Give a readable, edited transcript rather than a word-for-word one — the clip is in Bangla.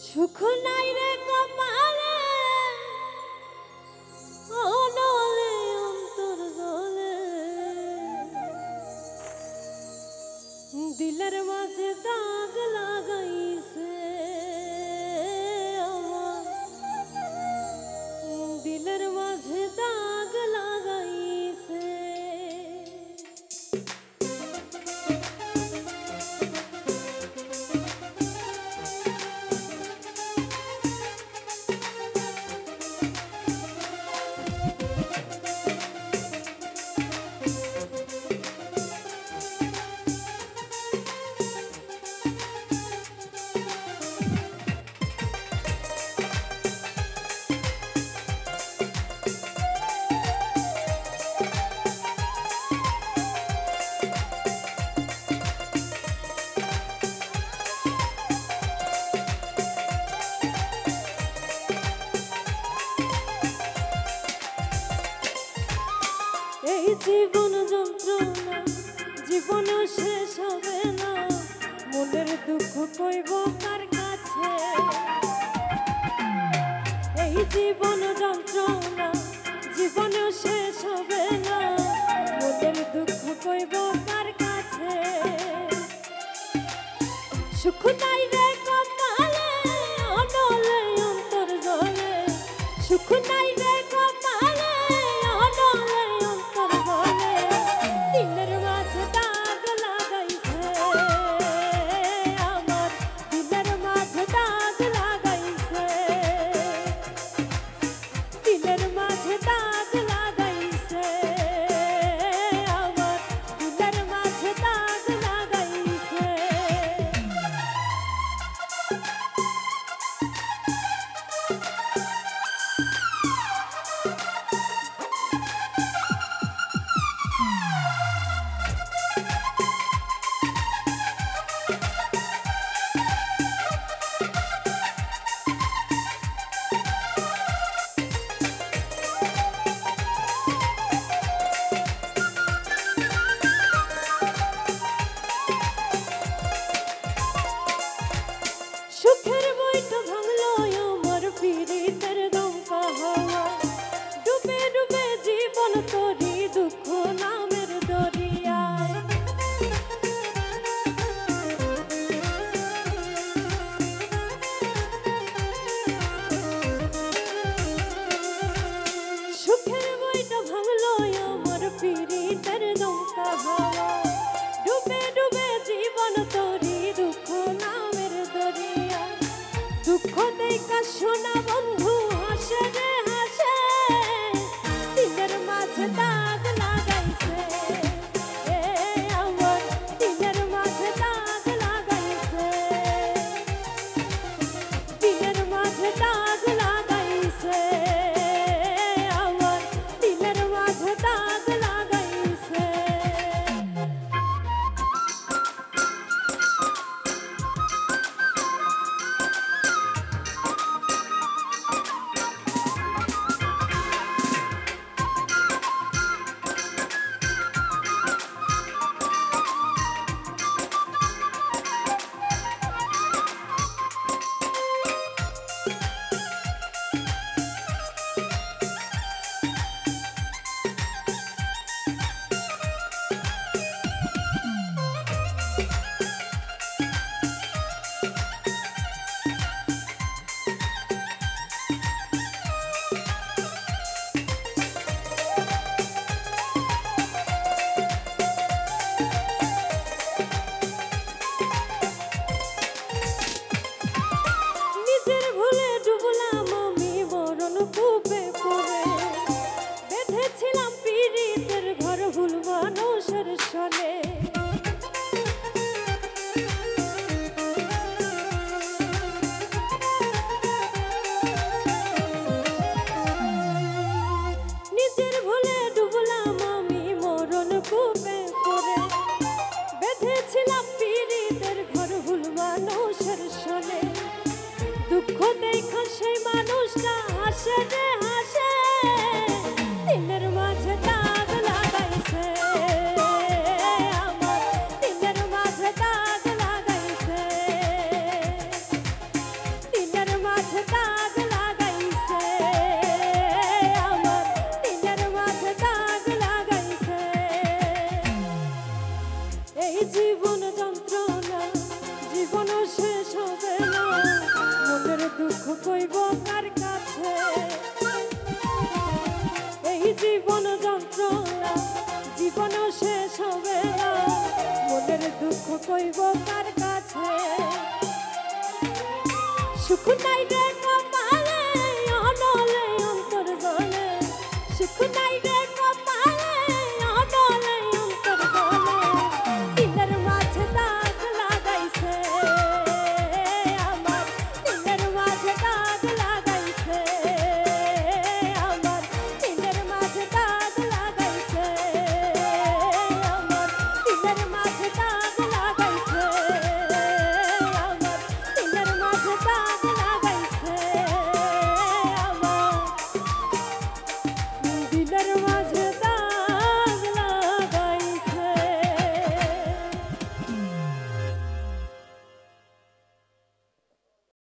সুখ নাই রে কপালে অনলে অন্তর জলে দিলের মাঝে দাগ লাগাইছে আমার দিলের মাঝে দাগ লাগাইছে এই জীবন যন্ত্রণা জীবন শেষ হবে না মনের দুঃখ কইব কার কাছে এই জীবন যন্ত্রণা জীবন শেষ হবে না মনের দুঃখ কইব কার কাছে সুখ নাই রে কপালে অনলে অন্তর জলে সুখ নাই রে কপালে অনলে অন্তর জলে দিলের মাঝে দাগ লাগাইছে আমার দিলের মাঝে দাগ লাগাইছে দিলের মাঝে দাগ লাগাইছে আমার দিলের মাঝে দাগ লাগাইছে সুখের বইটা ভাঙলো আমার পীড়িতের দমকা হাওয়া ডুবে ডুবে জীবন তোরি দুঃখ নামের দরিয়ায় সুখের বইটা ভাঙলো আমার পীড়িতের দমকা হাওয়া ডুবে ডুবে জীবন তোরি দুঃখ নামের দরিয়া দুঃখ দেখা শোনা বন্ধু হাসে রে হাসে দিলের মাঝে দাগ লাগাইছে আমার দিলের মাঝে দাগ লাগাইছে দিলের মাঝে দাগ লাগাইছে আমার দিলের মাঝে দাগ লাগাইছে নিজের ভুলে ডুবলাম আমি মরণ কূপে পড়ে বেঁধেছিলাম পীড়িতের ঘর ভুল মানুষের সনে নিজের ভুলে ডুবলাম আমি মরণ কূপে পড়ে বেঁধেছিলাম পীড়িতের ঘর ভুল মানুষের সনে দুঃখ দেখা সেই মানুষটা হাসে রে হাসে দিলের মাঝে দাগ লাগাইছে আমার দিলের মাঝে দাগ লাগাইছে দিলের এই জীবন যন্ত্রণা জীবন শেষ হবে না, মনের দুঃখ কইব কার কাছে। এই জীবন যন্ত্রণা জীবন শেষ হবে না, মনের দুঃখ কইব কার কাছে। সুখ নাই রে